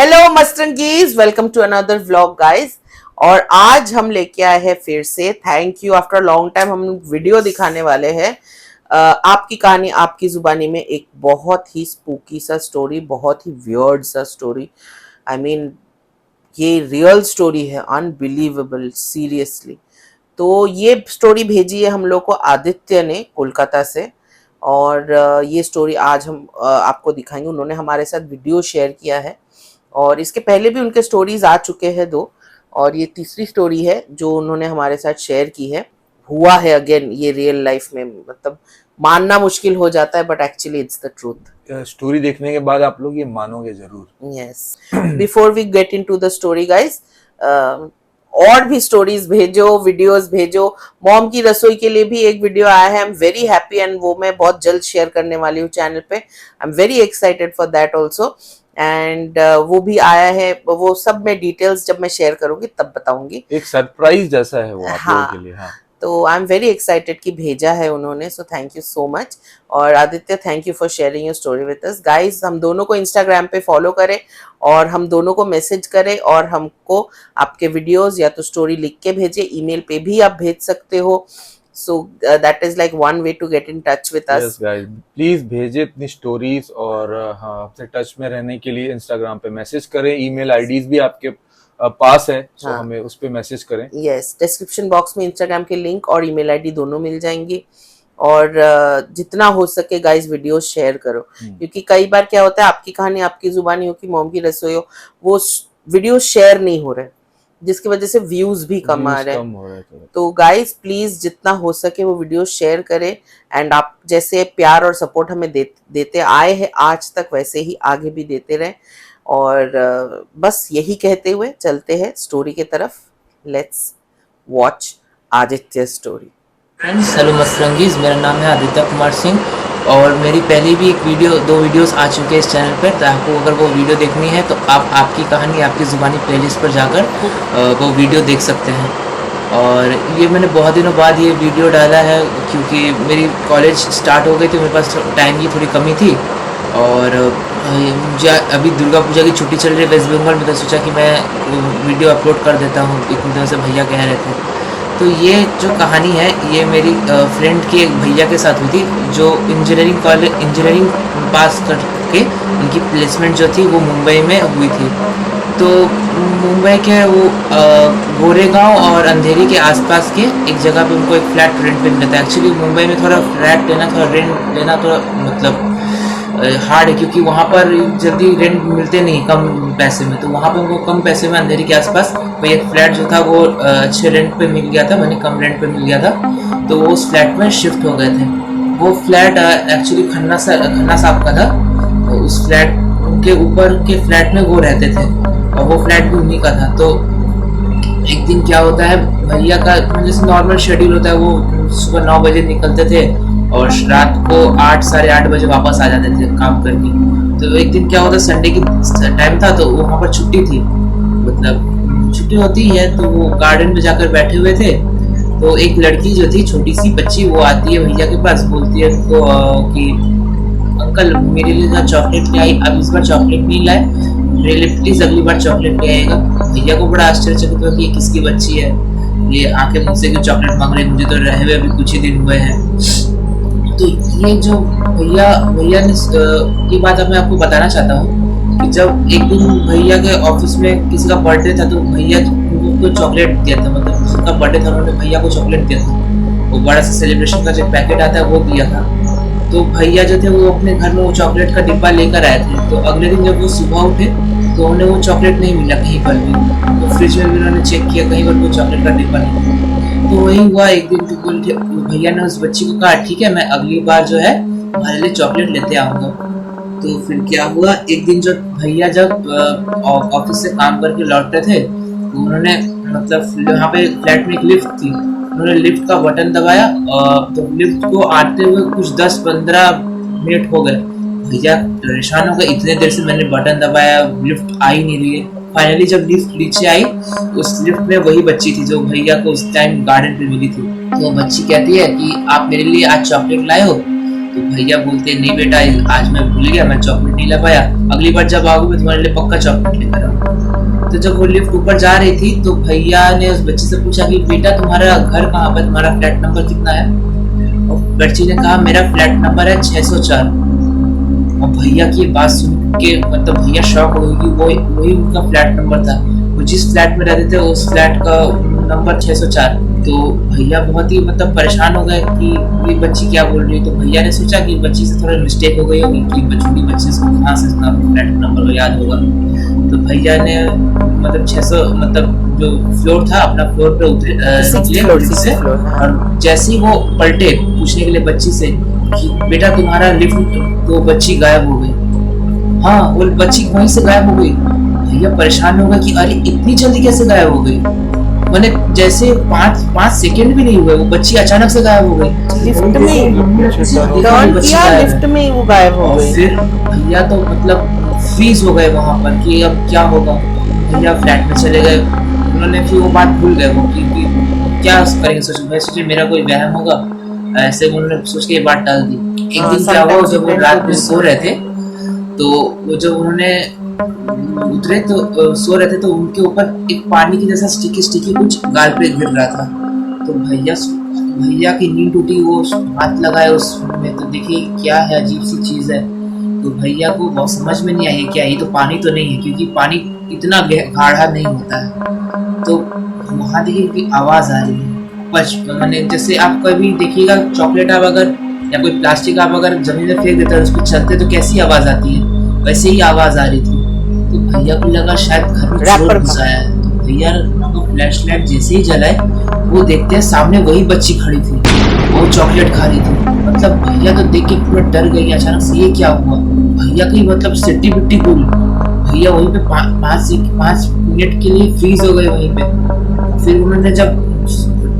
Hello मस्तरंगीज, welcome to another vlog guys. और आज हम लेके आए हैं फिर से thank you after long time हम वीडियो दिखाने वाले हैं। आपकी कहानी आपकी जुबानी में एक बहुत ही स्पूकी सा स्टोरी, बहुत ही वियर्ड सा स्टोरी। आई मीन ये रियल स्टोरी है, अनबिलीवेबल, सीरियसली। तो ये स्टोरी भेजी है हम लोग को आदित्य ने कोलकाता से। और ये स्टोरी आज हम आपको दिखाएंगे। उन्होंने हमारे साथ वीडियो शेयर किया है और इसके पहले भी उनके स्टोरीज आ चुके हैं 2, और ये तीसरी स्टोरी है जो उन्होंने हमारे साथ शेयर की है। हुआ है अगेन ये रियल लाइफ में, मतलब मानना मुश्किल हो जाता है but actually it's the truth. Story देखने के बाद आप लोग ये मानोगे जरूर। Yes, before we get into the story guys, और भी स्टोरीज भेजो, वीडियोस भेजो। मॉम की रसोई के लिए भी एक वीडियो आया है, I am very happy, and वो मैं बहुत जल्द शेयर करने वाली हूँ चैनल पे। I am very excited for that also. And वो भी आया है, वो सब मैं डिटेल्स जब मैं शेयर करूंगी तब बताऊंगी। एक सरप्राइज जैसा है वो आप लोगों के लिए। हाँ, तो आई एम वेरी एक्साइटेड कि भेजा है उन्होंने, so thank you so much. और Aditya, thank you for sharing your story with us guys. हम दोनों को इंस्टाग्राम पे फॉलो करें और हम दोनों को मैसेज करें, और हमको आपके वीडियोस या तो स्टोरी लिख के भेजे, ईमेल पे भी आप भेज सकते हो। So that is like one way to get in touch with us. Yes guys, please भेजिए अपनी स्टोरीज। और हाँ, आपसे टच में रहने के लिए इंस्टाग्राम पे मैसेज करें। ईमेल आईडीज भी आपके पास है, तो हाँ, हमें उस पे मैसेज करें। यस, डिस्क्रिप्शन बॉक्स में इंस्टाग्राम के लिंक और ईमेल आईडी दोनों मिल जाएंगी। और जितना हो सके गाइस वीडियो शेयर करो, क्योंकि कई बार क्या होता है, आपकी कहानी आपकी जुबानी हो कि मॉम की रसोई हो, वो वीडियो शेयर नहीं हो रहे, जिसकी वजह से व्यूज भी कम आ रहे हैं। तो गाइस प्लीज जितना हो सके वो वीडियो शेयर करें। एंड आप जैसे प्यार और सपोर्ट हमें देते आए हैं आज तक, वैसे ही आगे भी देते रहे। और बस यही कहते हुए चलते हैं स्टोरी की तरफ। Let's watch Aditya story. Friends, hello मस्तरंगीज, मेरा नाम है आदित्य कुमार सिंह और मेरी पहले भी एक वीडियो 2 वीडियोस आ चुके हैं इस चैनल पर। तो आपको अगर वो वीडियो देखनी है तो आप आपकी कहानी आपकी ज़ुबानी प्लेलिस्ट पर जाकर वो वीडियो देख सकते हैं। और ये मैंने बहुत दिनों बाद ये वीडियो डाला है क्योंकि मेरी कॉलेज स्टार्ट हो गई थी, मेरे पास टाइम की थोड़ी कमी थी। और मुझे अभी दुर्गा पूजा की छुट्टी चल रही है वेस्ट बंगाल में, तो सोचा कि मैं वीडियो अपलोड कर देता हूँ, इतनी दिनों से भैया कह रहे थे। तो ये जो कहानी है ये मेरी फ्रेंड के एक भैया के साथ हुई थी, जो इंजीनियरिंग पास करके उनकी प्लेसमेंट जो थी वो मुंबई में हुई थी। तो मुंबई के वो गोरेगांव और अंधेरी के आसपास के एक जगह पे उनको एक फ्लैट रेंट पे मिलता है। एक्चुअली मुंबई में थोड़ा फ्लैट लेना, थोड़ा रेंट लेना थोड़ा मतलब हार्ड है, क्योंकि वहाँ पर जल्दी रेंट मिलते नहीं कम पैसे में। तो वहाँ पे उनको कम पैसे में अंधेरी के आसपास वही एक फ्लैट जो था वो अच्छे रेंट पे मिल गया था, मैंने कम रेंट पे मिल गया था। तो वो उस फ्लैट में शिफ्ट हो गए थे। वो फ्लैट एक्चुअली खन्ना साहब का था। तो उस फ्लैट के ऊपर के फ्लैट में वो रहते थे और वो फ्लैट भी उन्हीं का था। तो एक दिन क्या होता है, भैया का जैसे नॉर्मल शेड्यूल होता है, वो सुबह 9 बजे निकलते थे और रात को 8 साढ़े 8 बजे वापस आ जाते थे काम करके। तो एक दिन क्या होता, संडे की टाइम था तो वहाँ पर छुट्टी थी, मतलब छुट्टी होती है तो वो गार्डन में जाकर बैठे हुए थे। तो एक लड़की जो थी, छोटी सी बच्ची, वो आती है भैया के पास, बोलती है उनको कि अंकल मेरे लिए चॉकलेट ले आई, अब इस बार चॉकलेट नहीं लाए, मेरे लिए प्लीज अगली बार चॉकलेट ले आएगा। भैया को बड़ा आश्चर्यचकित हुआ कि ये किसकी बच्ची है, ये आके मुझसे क्यों चॉकलेट मांग रही है, मुझे तो रहे हुए अभी कुछ ही दिन हुए हैं। तो ये जो भैया ने ये बात मैं आपको बताना चाहता हूँ कि जब एक दिन भैया के ऑफिस में किसी का बर्थडे था तो भैया को चॉकलेट दिया था, मतलब जिसका बर्थडे था उन्होंने भैया को चॉकलेट दिया था। वो बड़ा सा सेलिब्रेशन का जो पैकेट आता है वो दिया था। तो भैया जो थे वो अपने घर में वो चॉकलेट का डिब्बा लेकर आए थे। तो अगले दिन जब वो सुबह उठे तो उन्हें वो चॉकलेट नहीं मिला कहीं पर भी। तो फ्रिज में भी उन्होंने चेक किया, कहीं पर कोई चॉकलेट का डिब्बा नहीं था। तो वही हुआ, एक दिन भैया ने उस बच्ची को कहा ठीक है मैं अगली बार जो है तुम्हारे लिए चॉकलेट लेते आऊँगा। तो फिर क्या हुआ, एक दिन जब भैया ऑफिस से काम करके लौट रहे थे तो उन्होंने मतलब यहाँ पे फ्लैट में एक लिफ्ट थी, उन्होंने लिफ्ट का बटन दबाया। तो लिफ्ट को आते हुए कुछ 10-15 मिनट हो गए। भैया परेशान हो गए, इतने देर से मैंने बटन दबाया, लिफ्ट आ ही नहीं रही है। फाइनली जब लिफ्ट नीचे आई, उस लिफ्ट में वही बच्ची थी जो भैया को उस टाइम गार्डन पे मिली थी। तो बच्ची कहती है कि आप मेरे लिए आज चॉकलेट लाए हो। तो भैया बोलते नहीं बेटा, आज मैं भूल गया, मैं चॉकलेट नहीं ला पाया, अगली बार जब आऊँ मैं तुम्हारे लिए पक्का चॉकलेट लेकर आऊँ। तो जब वो लिफ्ट ऊपर जा रही थी तो भैया ने उस बच्ची से पूछा कि बेटा तुम्हारा घर कहाँ पर, तुम्हारा फ्लैट नंबर कितना है? और बच्ची ने कहा मेरा फ्लैट नंबर है 604। और भैया की बात सुन के मतलब भैया शॉक हो गए कि वही उनका फ्लैट नंबर था। वो जिस फ्लैट में रहते थे उस फ्लैट का नंबर 604। तो भैया बहुत ही मतलब परेशान हो गए कि ये बच्ची क्या बोल रही है। तो भैया ने सोचा कि बच्ची से थोड़ा मिस्टेक हो गई होगी कि छोटी बच्ची से कहाँ से इतना फ्लैट नंबर को याद होगा। तो भैया ने मतलब 600 मतलब जो फ्लोर था अपना फ्लोर पे उतरे से, और जैसे ही वो पलटे पूछने के लिए बच्ची से कि बेटा तुम्हारा लिफ्ट, तो बच्ची गायब हो गई। हाँ, वो बच्ची वहीं से गायब हो गई। भैया परेशान हो गए कि अरे इतनी जल्दी कैसे गायब हो गई, मैंने जैसे 5 सेकंड भी नहीं हुए वो बच्ची अचानक से गायब हो गई। लिफ्ट में टर्न किया, लिफ्ट में ही वो गायब हो गई। फिर भैया तो मतलब फ्रीज हो गए वहां पर कि अब क्या होगा। भैया फ्लैट में चले गए, उन्होंने फिर वो बात भूल गए वो कि क्या करेंगे, सोचे मेरा कोई वहम होगा, ऐसे उन्होंने सोच के ये बात टाल दी। एक दिन क्या हुआ, जब वो रात में सो रहे थे तो वो जब उन्होंने उतरे तो सो रहे थे तो उनके ऊपर एक पानी की जैसा स्टिकी कुछ गाल पे गिर रहा था। तो भैया की नींद टूटी, वो हाथ लगाए उसमें तो देखिए क्या है, अजीब सी चीज है। तो भैया को बहुत समझ में नहीं आई क्या, ये तो पानी तो नहीं है क्योंकि पानी इतना गाढ़ा नहीं होता है। तो वहां देखिए कि आवाज आ रही है मैंने जैसे आप कभी देखिएगा चॉकलेट आप अगर या कोई प्लास्टिक आप अगर जमीन में फेंक देते हैं उसको चलते तो कैसी आवाज आती है, वैसे ही आवाज आ रही थी। तो भैया को लगा शायद घर में चोर घुस आया है। तो भैया को फ्लैशलाइट जैसे ही जलाए वो देखते हैं सामने वही बच्ची खड़ी थी, वो चॉकलेट खा रही थी। मतलब भैया तो देख के पूरा डर गई, अचानक से ये क्या हुआ। भैया की मतलब सिट्टी बिट्टी गुल, भैया वहीं पे 5 मिनट के लिए फ्रीज हो गए वहीं पे। फिर उन्होंने जब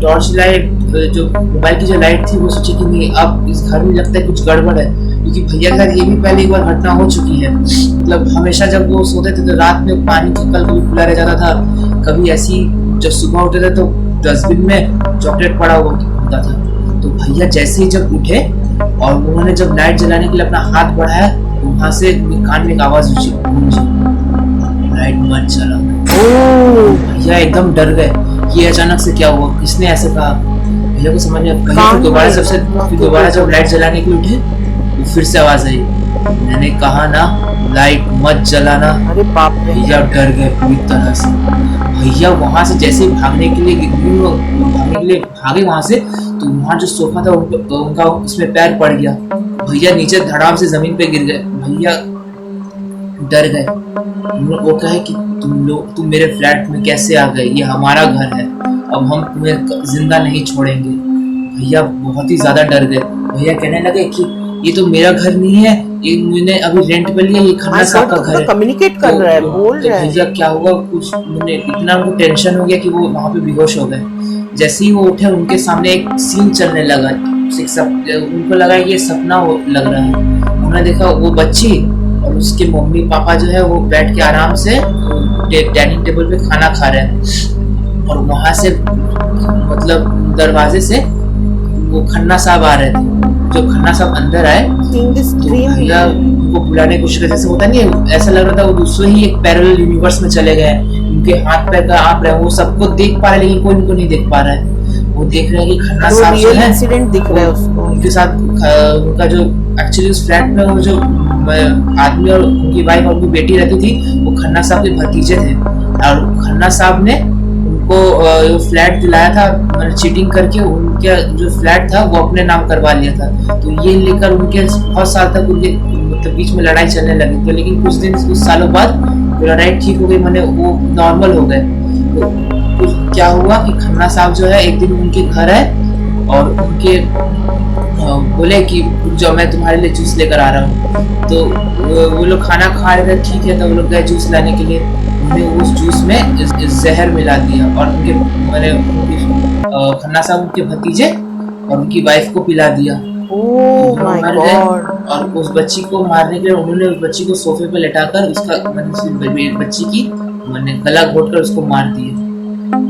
टॉर्च लाइट जो मोबाइल की जो लाइट थी वो सोची कि नहीं अब इस घर में लगता है कुछ गड़बड़ है, क्योंकि भैया के साथ ये भी पहले एक बार घटना हो चुकी है। मतलब हमेशा जब वो सोते थे तो रात में पानी का कल कभी खुला रह जाता था, कभी ऐसी जब सुबह उठे थे तो डस्टबिन में चॉकलेट पड़ा हुआ होता था। तो भैया जैसे ही जब उठे और उन्होंने जब लाइट जलाने के लिए अपना हाथ बढ़ाया तो वहां से कान में एक आवाज गूंजी, लाइट मत जला। भैया एकदम डर गए, ये अचानक से क्या हुआ, किसने ऐसे कहा। भैया को समझ में दोबारा जब लाइट जलाने के लिए उठे तो फिर से आवाज आई, मैंने कहा ना लाइट मत जलाना। अरे बाप रे, भैया डर गए पूरी तरह से। भैया वहां से जैसे भागने के लिए भागे वहां से, तो वहां जो सोफा था उनका उसमें पैर पड़ गया। भैया नीचे धड़ाम से जमीन पे गिर गए। भैया डर गए, वो कहे कि तुम मेरे फ्लैट में कैसे आ गए, ये हमारा घर है, अब हम तुम्हें जिंदा नहीं छोड़ेंगे। भैया बहुत ही ज्यादा डर गए। भैया कहने लगे कि ये तो मेरा घर नहीं है, ये मैंने अभी रेंट पे लिया, ये खन्ना साहब का घर है। कम्युनिकेट कर रहा है, बोल रहा है। भैया क्या हुआ, कुछ इतना उनको टेंशन हो गया कि वो वहां पे बेहोश हो गए। जैसे ही वो उठे उनके सामने एक सीन चलने लगा, उनको लगा ये सपना लग रहा है। उन्होंने देखा वो बच्ची और उसके मम्मी पापा जो है वो बैठ के आराम से डाइनिंग टेबल पे खाना खा रहे हैं, और वहां से मतलब दरवाजे से वो खन्ना साहब आ रहे थे। जो खन्ना साहब अंदर आए तो भैया उनको बुलाने की कोशिश कर, जैसे होता नहीं है, ऐसा लग रहा था वो दूसरे ही एक पैरेलल यूनिवर्स में चले गए। उनके हाथ पैर का आप रहे, वो सबको देख पा रहे लेकिन कोई उनको नहीं देख पा रहा है। वो देख रहे हैं कि खन्ना साहब जो है इंसिडेंट दिख रहा है उसको, उनके साथ उनका जो एक्चुअली उस फ्लैट में वो जो आदमी और उनकी वाइफ और उनकी बेटी रहती थी वो खन्ना साहब के भतीजे थे, और खन्ना साहब ने उनको फ्लैट दिलाया था, मतलब चीटिंग करके उनके जो फ्लैट था वो अपने नाम करवा लिया था। तो ये लेकर उनके बहुत साल तक उनके मतलब बीच में लड़ाई चलने लगी थी, लेकिन कुछ सालों बाद लड़ाई ठीक हो गई, माने वो नॉर्मल हो गए। तो क्या हुआ कि खन्ना साहब जो है एक दिन उनके घर आए और उनके बोले कि जो मैं तुम्हारे लिए जूस लेकर आ रहा हूँ। तो वो लोग खाना खा रहे थे, ठीक है, तो वो लोग गए जूस लाने के लिए। उन्हें उस जूस में जहर मिला दिया और उनके मैंने खन्ना साहब उनके भतीजे और उनकी वाइफ को पिला दिया। मर गए। और उस बच्ची को मारने के लिए उन्होंने उस बच्ची को सोफे पे लेटाकर उसका बच्ची की मैंने गला घोट कर उसको मार दिया।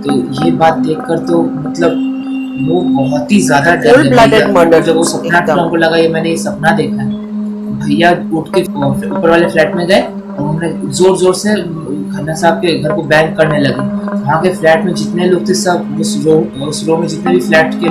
तो ये बात देखकर तो मतलब वो बहुत ही ज्यादा डर Cold गए blooded भैया। murder, जब वो सपना एकदम। हमको लगा ये मैंने ये सपना देखा है। भैया उठ के ऊपर वाले फ्लैट में गए और उन्होंने जोर जोर से खन्ना साहब के घर को बैंग करने लगे। वहाँ के फ्लैट में जितने लोग थे सब उस रो में जितने भी फ्लैट के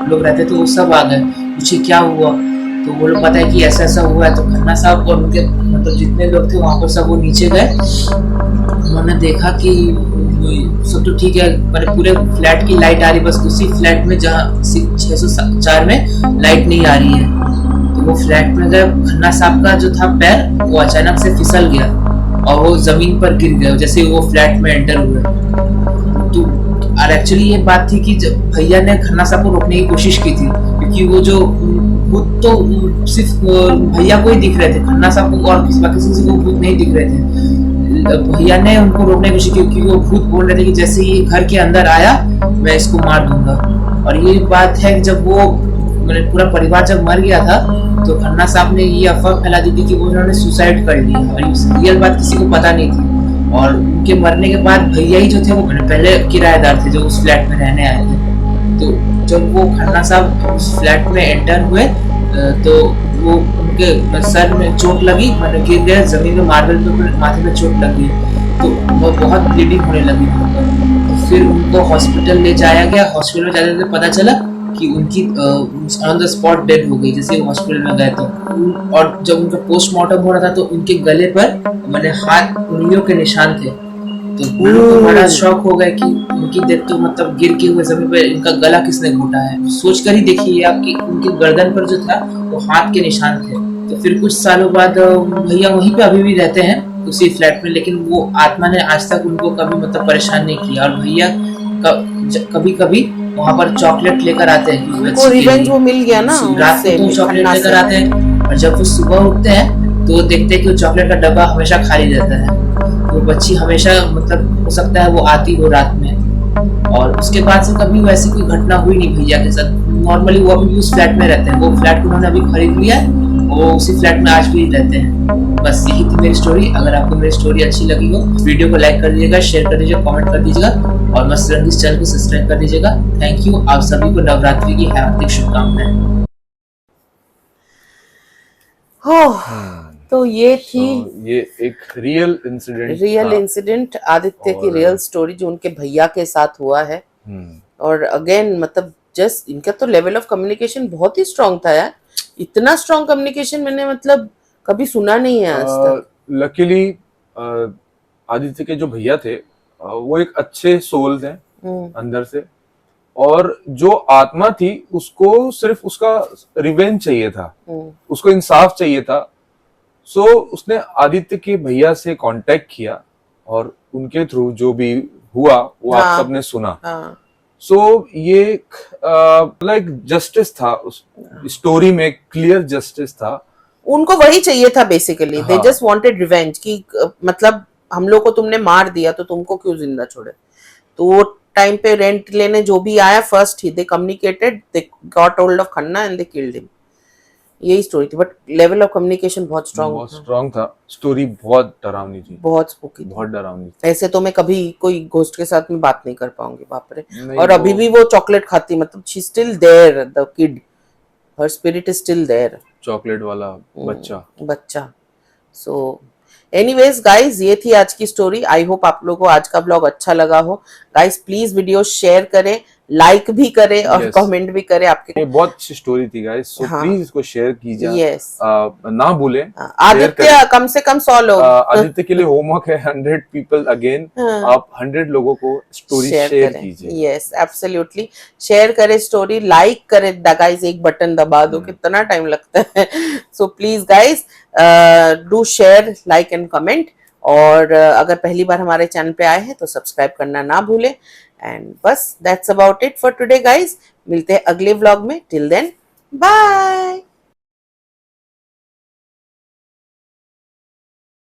लोग रहते थे वो सब आ गए, पूछे क्या हुआ। तो वो लोग पता है कि ऐसा ऐसा हुआ है। तो खन्ना साहब और उनके मतलब जितने लोग थे वहाँ पर सब वो नीचे गए। उन्होंने देखा कि सब तो ठीक है, मैंने पूरे फ्लैट की लाइट आ रही, बस उसी फ्लैट में जहाँ 604 में लाइट नहीं आ रही है। तो वो फ्लैट में गए, खन्ना साहब का जो था पैर वो अचानक से फिसल गया और वो जमीन पर गिर गया जैसे वो फ्लैट में एंटर हुए। तो और एक्चुअली ये बात थी कि जब भैया ने खन्ना साहब को रोकने की कोशिश की थी, क्योंकि वो जो भूत तो सिर्फ भैया को ही दिख रहे थे, खन्ना साहब को और किसी को भूत नहीं दिख रहे थे। भैया ने उनको रोकने की कोशिश की क्योंकि वो भूत बोल रहे थे कि जैसे ये घर के अंदर आया मैं इसको मार दूंगा। और ये बात है जब वो मैंने पूरा परिवार जब मर गया था तो खन्ना साहब ने ये अफवाह फैला दी थी कि वो उन्होंने सुसाइड कर लिया, और रियल बात किसी को पता नहीं थी। और उनके मरने के बाद भैया ही जो थे वो पहले किराएदार थे जो उस फ्लैट में रहने आए थे। तो जब वो खन्ना साहब उस फ्लैट में एंटर हुए तो वो उनके सर में चोट लगी, मतलब गिर गए जमीन में, मार्बल पे माथे पे चोट लगी, तो वो बहुत ब्लीडिंग होने लगी। तो फिर उनको हॉस्पिटल ले जाया गया। हॉस्पिटल में जाने से पता चला कि उनकी ऑन द स्पॉट डेड हो गई जैसे हॉस्पिटल में गए तो। और जब उनका पोस्टमार्टम हो रहा था तो उनके गले पर मैंने हाथ उंगलियों के निशान थे। तो वो लोग तो बड़ा शॉक हो गए कि उनकी डेथ तो मतलब गिर के हुए जमीन पे इनका गला किसने घोटा है। सोच कर ही देखिए आपकी उनके गर्दन पर जो था वो हाथ के निशान थे। तो फिर कुछ सालों बाद भैया वहीं पे अभी भी रहते हैं उसी फ्लैट में, लेकिन वो आत्मा ने आज तक उनको कभी मतलब परेशान नहीं किया। और भैया कभी कभी वहाँ पर चॉकलेट लेकर आते हैं कि उनको रिवेंज वो मिल गया ना रात को तो चॉकलेट लेकर आते हैं और जब वो सुबह उठते हैं तो वो देखते हैं कि वो चॉकलेट का डब्बा हमेशा खाली रहता है। वो बच्ची हमेशा मतलब हो सकता है वो आती हो रात में। और उसके बाद से कभी वैसी कोई घटना हुई नहीं भैया के साथ। नॉर्मली वो अभी भी उस फ्लैट में रहते हैं, वो फ्लैट को उन्होंने अभी खरीद लिया है, वो उसी फ्लैट में आज भी रहते हैं। बस यही थी मेरी स्टोरी। अगर आपको मेरी स्टोरी अच्छी लगी हो वीडियो को लाइक कर दीजिएगा, शेयर कर दीजिएगा, कमेंट कर दीजिएगा और मस्त रंगीस चैनल को सब्सक्राइब कर दीजिएगा। Thank you. आप सभी को नवरात्रि की हार्दिक शुभकामनाएं। तो ये थी ये एक रियल इंसिडेंट आदित्य की रियल स्टोरी जो उनके भैया के साथ हुआ है। और अगेन मतलब जस्ट इनका तो लेवल ऑफ कम्युनिकेशन बहुत ही स्ट्रांग था यार। इतना स्ट्रांग कम्युनिकेशन मैंने मतलब कभी सुना नहीं है आज तक। लकीली आदित्य के जो भैया थे वो एक अच्छे सोल थे अंदर से, और जो आत्मा थी उसको सिर्फ उसका रिवेंज चाहिए था, उसको इंसाफ चाहिए था। सो उसने आदित्य के भैया से कांटेक्ट किया और उनके थ्रू जो भी हुआ वो आप सबने सुना। सो ये लाइक जस्टिस था उस स्टोरी में, क्लियर जस्टिस था। उनको वही चाहिए था basically. They just wanted revenge कि मतलब हम लोग को तुमने मार दिया तो तुमको क्यों जिंदा छोड़े। तो वो टाइम पे रेंट लेने जो भी आया first he they communicated, they got hold of Khanna and they killed him. यही स्टोरी थी, बट लेवल ऑफ कम्युनिकेशन बहुत स्ट्रांग था। स्टोरी बहुत डरावनी थी, बहुत स्पूकी, बहुत डरावनी थी। ऐसे तो मैं कभी कोई घोस्ट के साथ में बात नहीं कर पाऊंगी, बाप रे। और अभी भी वो चॉकलेट खाती, मतलब she still there, the kid, her spirit is still there. Chocolate वाला बच्चा। सो एनीवेज गाइज, ये थी आज की स्टोरी। आई होप आप लोगों को आज का ब्लॉग अच्छा लगा हो। गाइज प्लीज वीडियो शेयर करें, लाइक भी करें और कमेंट भी करें। आपके ये बहुत अच्छी स्टोरी थी गाइज, सो प्लीज इसको शेयर कीजिए। ना भूलें आदित्य कम से कम 100 लोग। आदित्य के लिए होमवर्क है 100 पीपल अगेन। आप 100 लोगों को स्टोरी शेयर कीजिए। यस एब्सोल्युटली, शेयर करें स्टोरी, लाइक करें गाइज, एक बटन दबा दो, कितना टाइम लगता है। So please guys do share, like and comment. और अगर पहली बार हमारे चैनल पे आए हैं तो सब्सक्राइब करना ना भूलें। एंड बस that's about it for today guys. मिलते हैं अगले व्लॉग में। Till then bye.